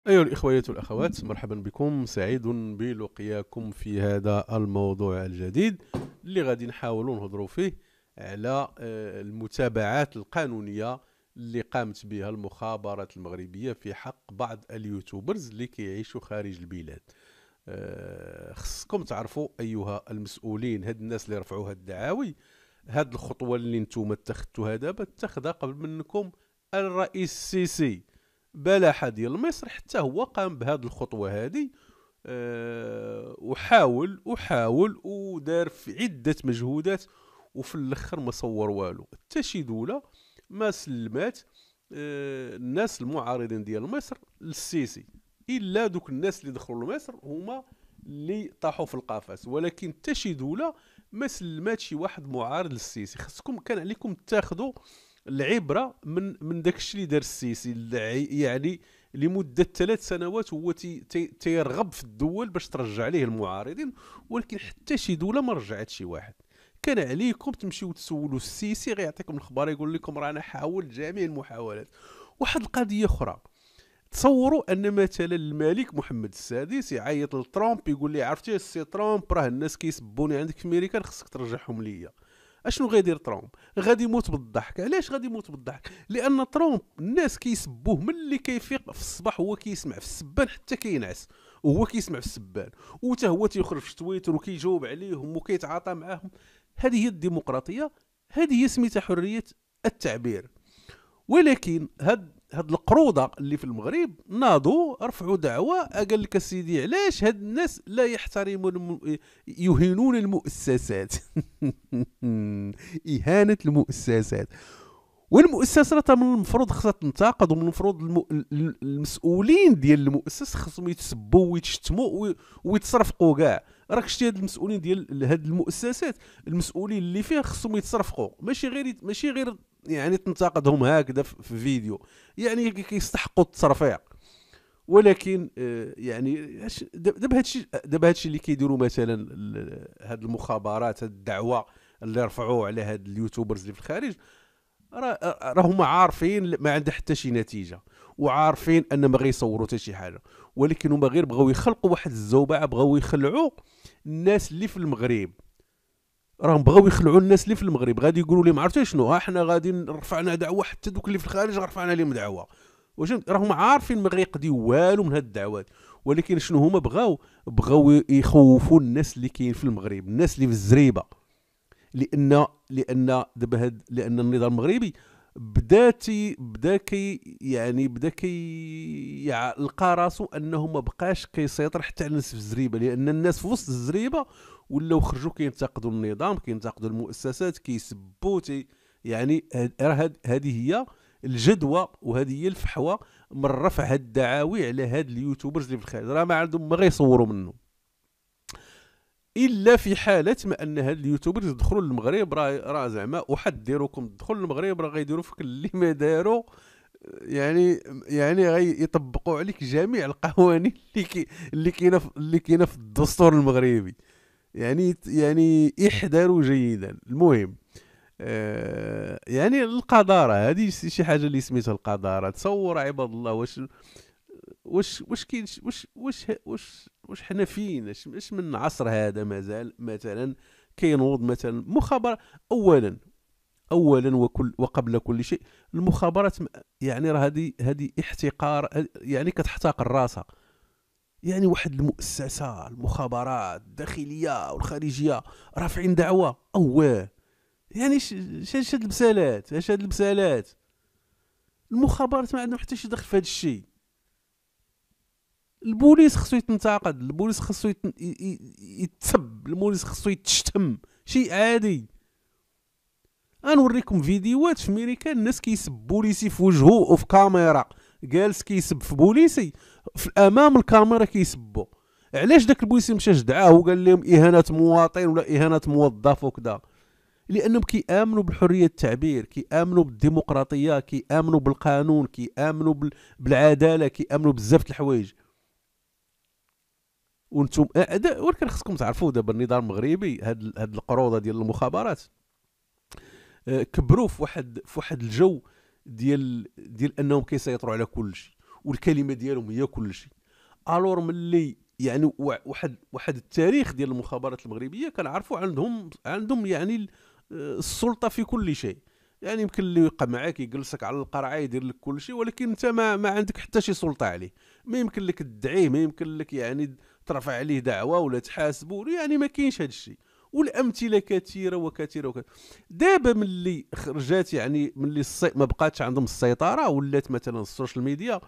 أيها الإخوة والأخوات، مرحبا بكم. سعيد بلقياكم في هذا الموضوع الجديد اللي غادي نحاولوا نهضروا فيه على المتابعات القانونية اللي قامت بها المخابرات المغربية في حق بعض اليوتيوبرز اللي كيعيشوا خارج البلاد. خصكم تعرفوا أيها المسؤولين، هاد الناس اللي رفعوا هاد الدعاوي، هاد الخطوة اللي نتوما اتخذتوها دابا اتخذها قبل منكم الرئيس السيسي. بلاحة ديال مصر حتى هو قام بهذه الخطوة هذه. وحاول ودار في عدة مجهودات، وفي الاخر ما صور والو، حتى شي دولة ما سلمات الناس المعارضين ديال مصر للسيسي، الا دوك الناس اللي دخلوا لمصر هما اللي طاحوا في القفص، ولكن حتى شي دولة ما سلمات شي واحد معارض للسيسي. خصكم كان عليكم تاخذوا العبره من داك الشيء اللي دار السيسي، يعني لمده 3 سنوات هو تيرغب في الدول باش ترجع ليه المعارضين، ولكن حتى شي دوله ما رجعت شي واحد. كان عليكم تمشيو تسولوا السيسي، غيعطيكم الخبر، يقول لكم رانا حاولت جميع المحاولات. واحد القضيه اخرى، تصوروا ان مثلا الملك محمد السادس يعيط لترامب يقول لي عرفتي السي ترامب، راه الناس كيسبوني عندك في امريكا، خصك ترجعهم ليا. اشنو غيدير ترامب؟ غادي يموت بالضحك. علاش غادي يموت بالضحك؟ لان ترامب الناس كيسبوه ملي كيفيق في الصباح، هو كيسمع في السبان حتى كينعس، وهو كيسمع في السبان، وتا هو تيخرج في تويتر وكيجاوب عليهم وكيتعاطى معاهم. هذه هي الديمقراطيه، هذه هي سميتها حريه التعبير. ولكن هاد القروضه اللي في المغرب ناضوا رفعوا دعوه، قال لك سيدي علاش هاد الناس لا يحترمون يهينون المؤسسات. اهانه المؤسسات. والمؤسسات من المفروض خصها تنتقد، ومن المفروض المسؤولين ديال المؤسس خصهم يتسبوا ويتشتموا ويتصرفقوا كاع. راك شتي هاد المسؤولين ديال هاد المؤسسات، المسؤولين اللي فيها خصهم يتصرفقوا، ماشي غير يعني تنتقدهم هكذا في فيديو، يعني كيستحقوا التصرفيق. ولكن يعني دابا هادشي اللي كيديروا مثلا هاد المخابرات، هاد الدعوه اللي رفعوه على هاد اليوتيوبرز اللي في الخارج، راهم عارفين ما عنده حتى شي نتيجه، وعارفين ان ما غيصوروا حتى شي حاجه، ولكن هما غير بغاو يخلقوا واحد الزوبعه، بغاو يخلعوا الناس اللي في المغرب. راهم بغاو يخلعوا الناس اللي في المغرب، غادي يقولوا لهم عرفتوا شنو، ها حنا غادي رفعنا دعوه، حتى دوك اللي في الخارج رفعنا لهم دعوه. واش راهم عارفين ما غيقضيو والو من هاد الدعوات، ولكن شنو هما بغاو يخوفوا الناس اللي كاين في المغرب، الناس اللي في الزريبه. لان النظام المغربي بدا كي يلقى راسو انه ما بقاش كيسيطر حتى على الناس في الزريبه، لان الناس في وسط الزريبه ولاو خرجوا كينتقدوا النظام، كينتقدوا المؤسسات، كيسبوا يعني هذه هي الجدوى، وهذه هي الفحوى من رفع هاد الدعاوي على هاد اليوتيوبرز اللي في الخارج. راه ما عندهم ما غيصوروا منه، الا في حاله ما ان هاد اليوتيوبرز يدخلوا للمغرب. راه زعما احذركم، تدخلوا للمغرب راه غيديروا فيك اللي ما داروا. يعني غيطبقوا عليك جميع القوانين اللي كاينه في الدستور المغربي. يعني احذروا جيدا. المهم، يعني القذاره هذه شي حاجه اللي سميتها القذاره. تصور عباد الله، واش كاين واش حنا فين؟ اش من عصر هذا مازال مثلا كينوض مثلا مخابره؟ اولا وقبل كل شيء، المخابرات يعني راه هذه احتقار، يعني كتحتقر راسها. يعني واحد المؤسسه، المخابرات الداخليه والخارجيه رافعين دعوه، اواه. يعني اش هاد البسالات، اش هاد البسالات؟ المخابرات ما عندهم حتى شي دخل في هذا الشيء. البوليس خصو يتنتقد، البوليس خصو يتسب، البوليس خصو يتشتم، شيء عادي. غنوريكم فيديوهات في امريكا الناس كيسب بوليسي في وجهه وفي كاميرا، جالس كيسب في بوليسي في امام الكاميرا كيسبو. علاش داك البوليسي مشى دعاه وقال لهم اهانه مواطن ولا اهانه موظف وكذا؟ لانهم كيامنوا بحريه التعبير، كيامنوا بالديمقراطيه، كيامنوا بالقانون، كيامنوا بالعداله، كيامنوا بزاف د الحوايج. وانتم ولكن خصكم تعرفوا دابا النظام المغربي، هاد القروضه ديال المخابرات كبروا في واحد الجو ديال انهم كيسيطروا على كل شيء. والكلمه ديالهم هي كل شيء. الور ملي يعني واحد التاريخ ديال المخابرات المغربيه كنعرفوا عندهم يعني السلطه في كل شيء. يعني يمكن اللي يوقع معاك يجلسك على القرعه يدير لك كل شيء، ولكن انت ما عندك حتى شي سلطه عليه. ما يمكن لك تدعيه، ما يمكن لك يعني ترفع عليه دعوه ولا تحاسبه، يعني ما كاينش هذا الشيء. والامثله كثيره وكثيره وكثيره. دابا ملي خرجات يعني ملي ما بقاتش عندهم السيطره، ولات مثلا السوشيال ميديا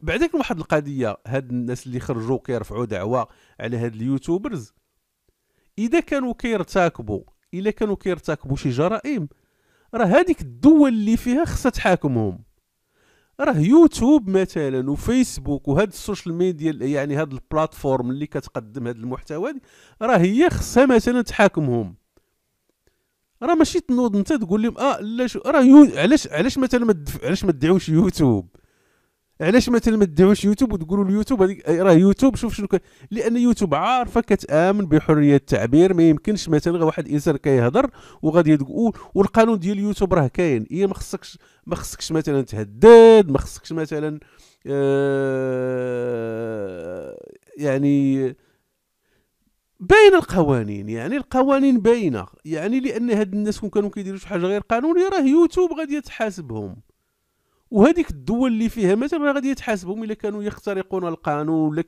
بعدك واحد القضيه. هاد الناس اللي خرجوا كيرفعوا دعوه على هاد اليوتيوبرز، اذا كانوا كيرتكبوا شي جرائم، راه هذيك الدول اللي فيها خصها تحاكمهم. راه يوتيوب مثلا وفيسبوك وهاد السوشيال ميديا، يعني هاد البلاتفورم اللي كتقدم هاد المحتوى، راه هي خصها مثلا تحاكمهم. راه ماشي تنوض انت تقول لهم لا شو راه علاش مثلا علاش ما تدعوش يوتيوب؟ علاش مثلا ما تدعوش يوتيوب وتقولوا اليوتيوب هذيك راه يوتيوب شوف شنو لان يوتيوب عارفه كتامن بحريه التعبير. ما يمكنش مثلا غير واحد الانسان كيهضر وغادي يقول، والقانون ديال اليوتيوب راه كاين. هي ما خصكش مثلا تهدد، ما خصكش مثلا يعني باين القوانين، يعني القوانين باينه، يعني لان هاد الناس كون كانوا كيديروا شي حاجه غير قانونيه راه يوتيوب غادي يتحاسبهم. وهذيك الدول اللي فيها مثلا راه غادي يتحاسبهم الا كانوا يخترقون القانون،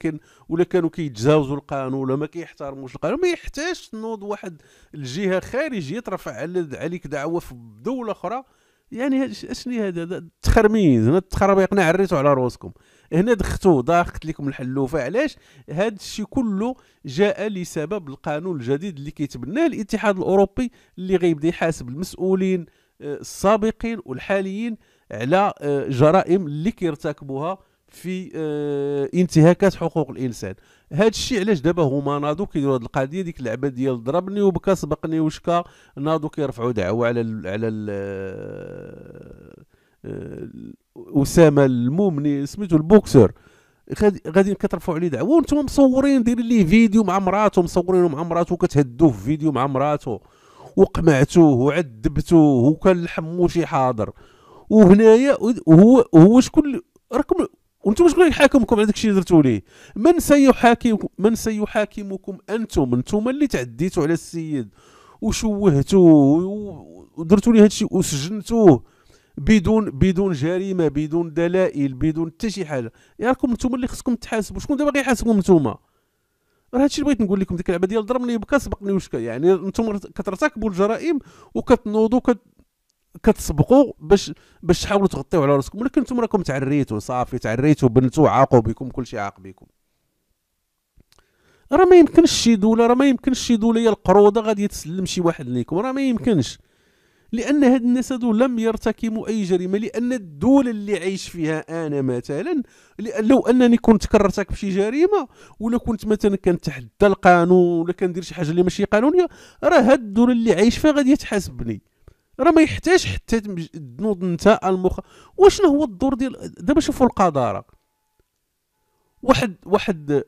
ولا كانوا كيتجاوزوا القانون ولا ما كيحترموش القانون. ما يحتاجش تنوض واحد الجهه خارجيه ترفع عليك دعوه في دوله اخرى. يعني اشني هذا التخرميز؟ هنا التخربيقنا عريتو على روسكم، هنا ضاقت لكم الحلوفه. علاش؟ هذا الشيء كله جاء لسبب القانون الجديد اللي كيتبناه الاتحاد الاوروبي، اللي غيبدا يحاسب المسؤولين السابقين والحاليين على جرائم اللي كيرتكبوها في انتهاكات حقوق الانسان. هذا الشيء علاش دابا هما ناضوا كيديروا هذه القضيه، ديك اللعبه ديال ضربني وبكى سبقني وشكا، ناضوا كيرفعوا دعوه على اسامه المومني سميتو البوكسر. غادي كترفعوا عليه دعوه وانتم مصورين دايرين ليه فيديو مع مراته، مصورينه مع مراته وكتهدوه في فيديو مع مراته وقمعتوه وعذبتوه وكان الحمو شي حاضر. وهنايا هو شكون راكم وانتم شكون يحاكمكم على داك الشيء اللي درتوا ليه؟ من سيحاكمكم انتم اللي تعديتوا على السيد وشوهتوه ودرتوا ليه هذا الشيء وسجنتوه بدون جريمه، بدون دلائل، بدون حتى شي حاجه. راكم انتم اللي خصكم تحاسبوا. شكون دابا غيحاسبكم انتم؟ راه هادشي اللي بغيت نقول لكم، ديك اللعبه ديال ضربني بكا سبقني وشكا. يعني انتم كترتكبوا الجرائم وكتنوضوا كتسبقوا باش تحاولوا تغطيو على راسكم، ولكن نتوما راكم تعريتوا صافي، تعريتوا بنتوا عاقوا بكم كلشي عاق بكم. راه ما يمكنش شي دوله هي القروضه غادي تسلم شي واحد ليكم، راه ما يمكنش. لان هاد الناس هادو لم يرتكبوا اي جريمه. لان الدوله اللي عايش فيها انا مثلا، لو انني كنت كنرتكب شي جريمه ولا كنت مثلا كنتحدى القانون ولا كندير شي حاجه اللي ماشي قانونيه، راه هاد الدوله اللي عايش فيها غادي تحاسبني. راه ما يحتاج حتى تنوض انت واشنو هو الدور ديال دابا؟ شوفوا القذاره. واحد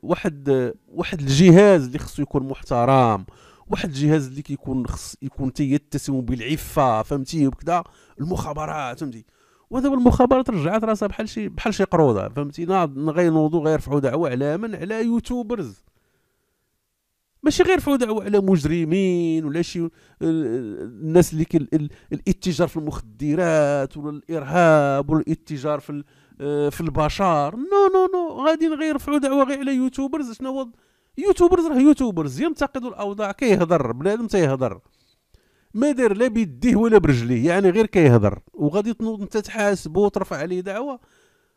الجهاز اللي خصو يكون محترم، واحد الجهاز اللي خص يكون يتسم بالعفه، فهمتي وكذا، المخابرات، فهمتي. ودابا المخابرات رجعت راسها بحال شي قروضه، فهمتي. غينوضوا غيرفعوا دعوه على من؟ على يوتيوبرز. ماشي غير يرفعوا دعوه على مجرمين ولا شي الناس اللي الاتجار في المخدرات ولا الارهاب ولا الاتجار في البشر. نو غادي غير يرفعوا دعوه غير على يوتيوبرز. شنو هو يوتيوبرز؟ راه يوتيوبرز ينتقدوا الاوضاع، كيهضر بنادم تيهضر، ما دار لا بيديه ولا برجليه، يعني غير كيهضر. وغادي تنوض انت تحاسبه وترفع عليه دعوه؟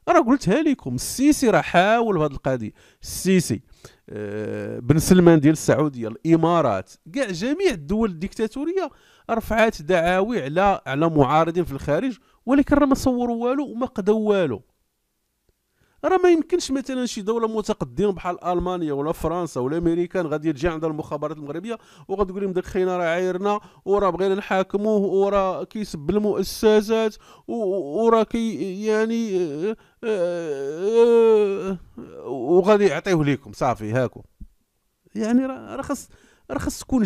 راه قلتها لكم، السيسي راه حاول بهذه القضيه. السيسي بن سلمان ديال السعوديه، الامارات، كاع جميع الدول الديكتاتوريه رفعات دعاوي على معارضين في الخارج، ولكن راه ما صوروا والو وما قداو والو. راه ما يمكنش مثلا شي دوله متقدمه بحال المانيا ولا فرنسا ولا امريكان غادي تجي عند المخابرات المغربيه وغتقول لهم داك خينا راه عايرنا وراه بغينا نحاكموه وراه كيسب المؤسسات وراه كي يعني وغادي يعطيوه لكم صافي هاكو. يعني راه خاص تكون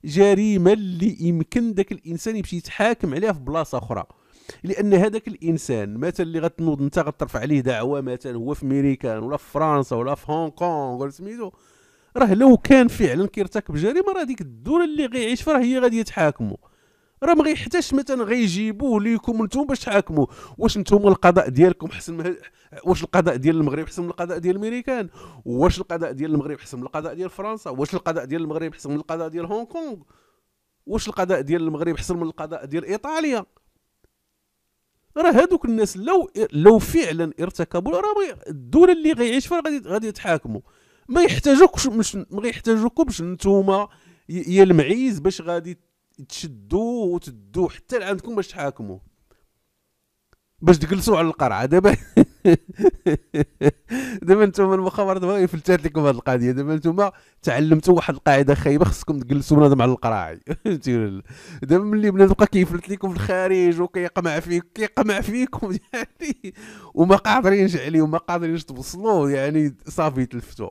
جريمه، اللي يمكن داك الانسان يمشي يتحاكم عليها في بلاصه اخرى. لان هذاك الانسان مثلا اللي غتنوض انت غترفع عليه دعوه مثلا هو في ميريكان ولا في فرنسا ولا في هونغ كونغ ولا سميتو، راه لو كان فعلا كيرتكب جريمه راه ديك الدوله اللي غيعيش فيها هي غادي يتحاكموا. راه ما غيحتاجش مثلا غيجيبوه ليكم نتوما باش تحاكموا. واش نتوما القضاء ديالكم حسن واش القضاء ديال المغرب حسن من القضاء ديال الميريكان؟ واش القضاء ديال المغرب حسن من القضاء ديال فرنسا؟ واش القضاء ديال المغرب حسن من القضاء ديال هونغ كونغ؟ واش القضاء ديال المغرب حسن من القضاء ديال ايطاليا؟ راه هذوك الناس لو فعلا ارتكبوا راه الدوله اللي غيعيش فيها غادي يتحاكموا. ما يحتاجوكش ما يحتاجوكمش نتوما يا المعيز باش غادي تشدوه وتدوه حتى لعندكم باش تحاكموه، باش تجلسوا على القرعه. دابا دابا نتوما المخابرات بغاو يفلتات لكم هذه القضيه. دابا نتوما تعلمتوا واحد القاعده خايبه، خصكم تجلسوا بنادم على القراعي. دابا ملي بنادم بقى كيفلت لكم في الخارج وكيقمع فيكم يعني وما قادرينش عليه وما قادرينش توصلوا، يعني صافي تلفتوا.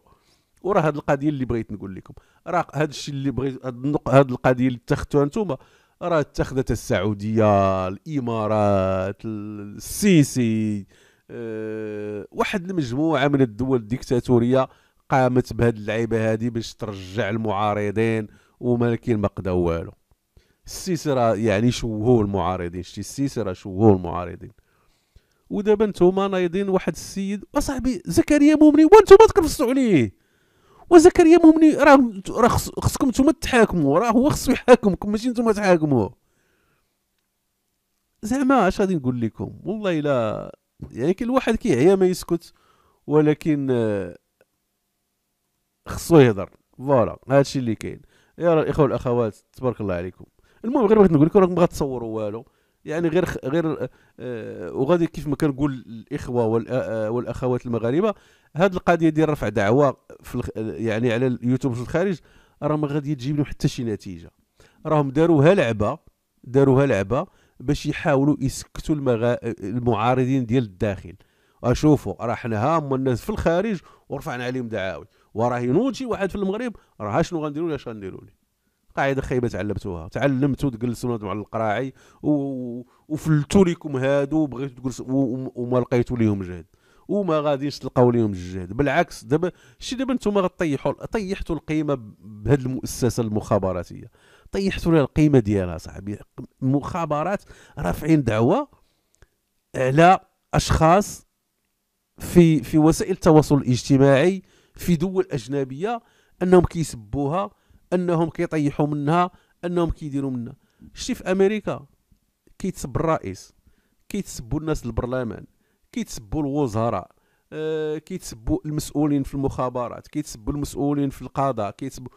وراه هاد القضيه اللي بغيت نقول لكم، راه هاد الشيء اللي بغيت هاد القضيه اللي اتخذتوها نتوما راه اتخذت السعوديه، الامارات، السيسي، واحد المجموعه من الدول الديكتاتوريه قامت بهاد اللعيبه هادي باش ترجع المعارضين وما كاين ما قدا والو. السيسي راه يعني شوهوا المعارضين، شتي السيسي راه شوهوا المعارضين. ودابا نتوما نايضين واحد السيد اصاحبي زكريا مؤمني وانتوما تكرفصوا عليه. وزكريا مؤمني راه خصكم نتوما تحاكموا، راه هو خصو يحاكمكم ماشي نتوما تحاكموه. زعما اش غادي نقول لكم والله الا يعني كل واحد كيعيا ما يسكت، ولكن خصو يهضر. فوالا هادشي اللي كاين. يا الاخوه والاخوات تبارك الله عليكم. المهم غير بغيت نقول لكم راكم غتصوروا والو، يعني غير وغادي كيف ما كنقول الاخوه والاخوات المغاربه، هاد القضيه ديال رفع دعوه يعني على اليوتيوب في الخارج راه ما غادي تجيب لهم حتى شي نتيجه. راهم داروها لعبه باش يحاولوا يسكتوا المعارضين ديال الداخل. اشوفوا راه حنا هما الناس في الخارج ورفعنا عليهم دعاوي، وراه ينوض شي واحد في المغرب راه شنو غنديروا له اش غنديروا له. قاعده خايبه تعلمتوا تجلسوا على القراعي وفلتوا لكم هادو بغيتوا تجلسوا وما لقيتوا ليهم جهد وما غاديش تلقاو ليهم الجهد. بالعكس دابا نتوما طيحتوا القيمه بهذه المؤسسه المخابراتيه، طيحتوا لها القيمه ديالها صاحبي. مخابرات رافعين دعوه على اشخاص في وسائل التواصل الاجتماعي في دول اجنبيه، انهم كيسبوها، انهم كيطيحوا منها، انهم كيديروا منها. شتي في امريكا كيتسب الرئيس، كيتسبوا الناس البرلمان، كيتسبوا الوزراء، كيتسبوا المسؤولين في المخابرات، كيتسبوا المسؤولين في القضاء، كيتسبوا.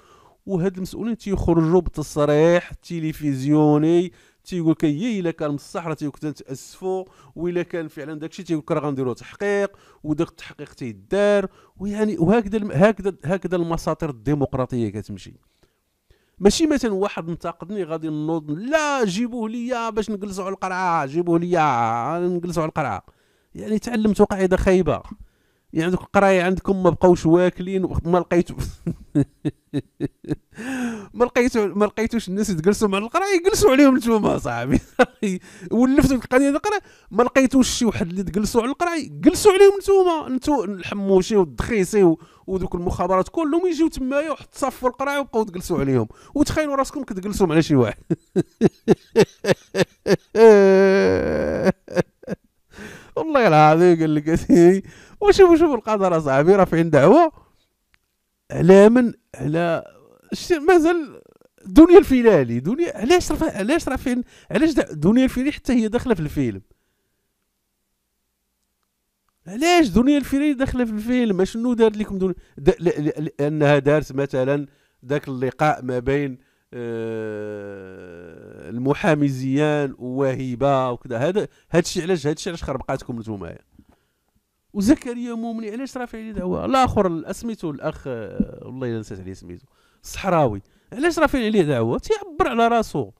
وهاد المسؤولين تيخرجوا بتصريح تلفزيوني تيقول لك يا الا كان بصح راه تيكون تاسفوا، والا كان فعلا داكشي تيقول لك راه غنديروا تحقيق وداك التحقيق تيدار. ويعني وهكذا المساطر الديمقراطيه كتمشي. ماشي مثلا واحد منتقدني غادي نوض لا جيبوه ليا باش نجلسوا على القرعه، جيبوه ليا نجلسوا على القرعه. يعني تعلمتوا قاعده خايبه، يعني دوك القرايه عندكم ما بقاوش واكلين ما لقيتوا ما لقيتوش الناس يتجلسوا مع القرايه يجلسوا عليهم نتوما صاحبي. ولفتوا القضيه ديال القرايه ما لقيتوش شي واحد اللي تجلسوا على القرايه جلسوا عليهم نتوما الحموشي والدخيسي ودوك المخابرات كلهم يجيو تمايا وتصفوا القرايه وبقاو تجلسوا عليهم، وتخيلوا راسكم كتجلسوا على شي واحد. والله العظيم قال لك وشوف القضاء صاحبي رافعين دعوه على مازال دنيا الفيلالي. دنيا علاش رافعين دنيا الفيلالي حتى هي داخله في الفيلم. علاش دنيا الفيلالي داخله في الفيلم؟ شنو دارت لكم لانها دارت مثلا ذاك اللقاء ما بين المحامي زيان ووهيبه وكذا. هذا الشيء علاش خربقاتكم نتوما. وزكريا مؤمني علاش رافع عليه دعوه؟ الاخر سميتو الاخ والله الا نسيت عليه سميتو الصحراوي، علاش رافع عليه دعوه؟ تيعبر على راسو.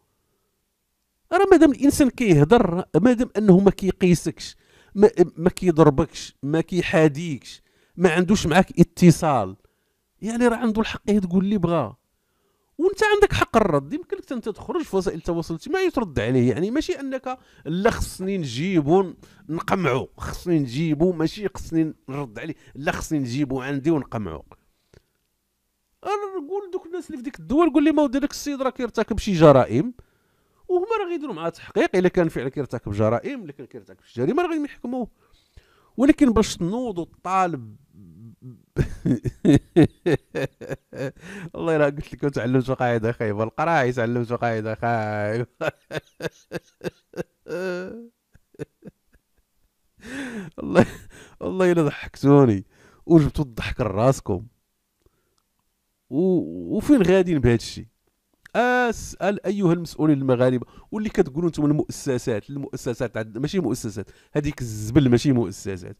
راه مادام الانسان كيهضر، مادام انه ما كيقيسكش، ما كيضربكش، ما كيحاديكش، ما عندوش معاك اتصال، يعني راه عنده الحق تقول اللي بغا. وانت عندك حق الرد. يمكن لك انت تخرج في وسائل التواصل الاجتماعي وترد عليه، يعني ماشي انك لا خصني نجيبو نقمعو، خصني نجيبو ماشي خصني نرد عليه، لا خصني نجيبو عندي ونقمعو. انا نقول دوك الناس اللي في ديك الدول، قول لي ما داك السيد راه كيرتكب شي جرائم، وهما راه غيديروا معاه تحقيق، الا كان فعلا كيرتكب جرائم، الا كان كيرتكب شي جريمه راه غادي يحكموه. ولكن باش تنوض وطالب والله الا قلت لك تعلمت قاعده خايبه، القراعي تعلمت قاعده خايبه. والله والله الا ضحكتوني وجبتوا الضحك لراسكم. وفين غاديين بهذا الشيء؟ اسال ايها المسؤولين المغاربه، واللي كتقولوا انتم المؤسسات ماشي مؤسسات، هذيك الزبل ماشي مؤسسات.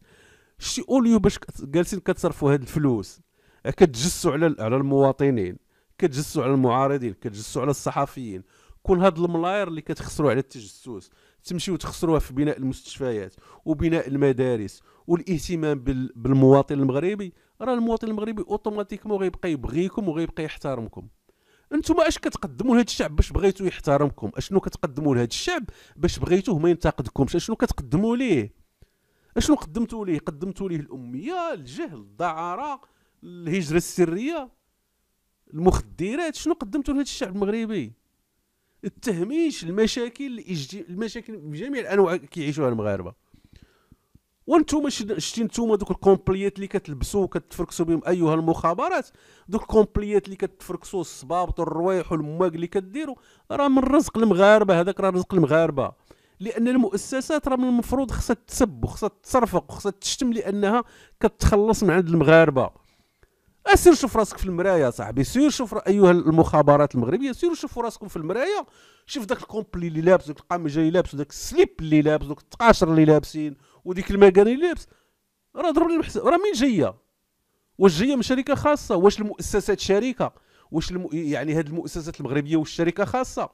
شتي اوليو باش جالسين كتصرفوا هاد الفلوس، كتجسوا على المواطنين، كتجسوا على المعارضين، كتجسوا على الصحفيين. كون هاد الملاير اللي كتخسروا على التجسس تمشيو تخسروها في بناء المستشفيات وبناء المدارس والاهتمام بالمواطن المغربي، راه المواطن المغربي اوتوماتيكمون غيبقى يبغيكم وغيبقى يحترمكم. انتم اش كتقدموا لهذا الشعب باش بغيتو يحترمكم؟ اشنو كتقدموا لهذا الشعب باش بغيتوه ما ينتقدكمش؟ اشنو كتقدموا ليه؟ اشنو قدمتوا ليه؟ قدمتوا ليه الاميه، الجهل، الدعاره، الهجره السريه، المخدرات. شنو قدمتوا لهذا الشعب المغربي؟ التهميش، المشاكل، المشاكل بجميع الانواع كيعيشوها المغاربه. وانتم شتي نتوما دوك الكومبليات اللي كتلبسوا وكتفركسوا بهم ايها المخابرات، دوك الكومبليات اللي كتفركسوا الصبابط والروايح والمواق اللي كديروا، راه من رزق المغاربه، هذاك راه رزق المغاربه. لان المؤسسات راه من المفروض خصها تسب وخصها تصرفق وخصها تشتم لانها كتخلص من عند المغاربه. اسير شوف راسك في المرايه صاحبي، سير شوف ايها المخابرات المغربيه، سيروا شوفوا راسكم في المرايه، شوف داك الكومبلي اللي لابس، داك القميجه اللي لابس، وداك السليب اللي لابس، وداك التقاشر اللي لابسين، وديك المكانه اللي لابس. راه ضرب لي الحساب، راه مين جايه؟ واش جايه من شركه خاصه؟ واش المؤسسات شركه؟ واش يعني هاد المؤسسات المغربيه واش شركه خاصه؟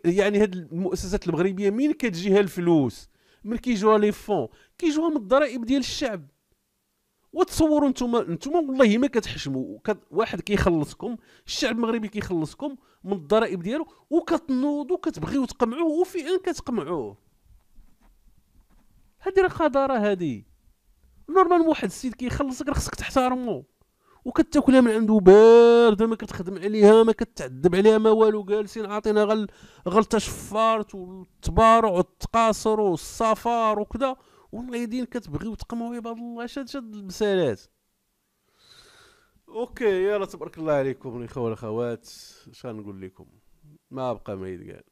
يعني هاد المؤسسات المغربيه مين كتجيها الفلوس؟ من كيجوها لي فون؟ كيجوها من الضرائب ديال الشعب. وتصوروا نتوما والله ما كتحشموا، واحد كيخلصكم، الشعب المغربي كيخلصكم من الضرائب ديالو، وكتنوضوا كتبغيو تقمعوه، وفعلا كتقمعوه. هذه راه قدره، هذه نورمال. واحد السيد كيخلصك راه خصك تحترمو، وكتاكلها من عنده بارده، ما كتخدم عليها، ما كتعذب عليها، ما والو. جالسين عاطينا غل التشفارت والتبارع والتقاصر والصفار وكذا، والله كتبغيو تقمعوا عباد الله. شاد المسالات. اوكي، يلا تبارك الله عليكم الاخوه والاخوات. اش غنقول لكم؟ ما بقى ما يتقال.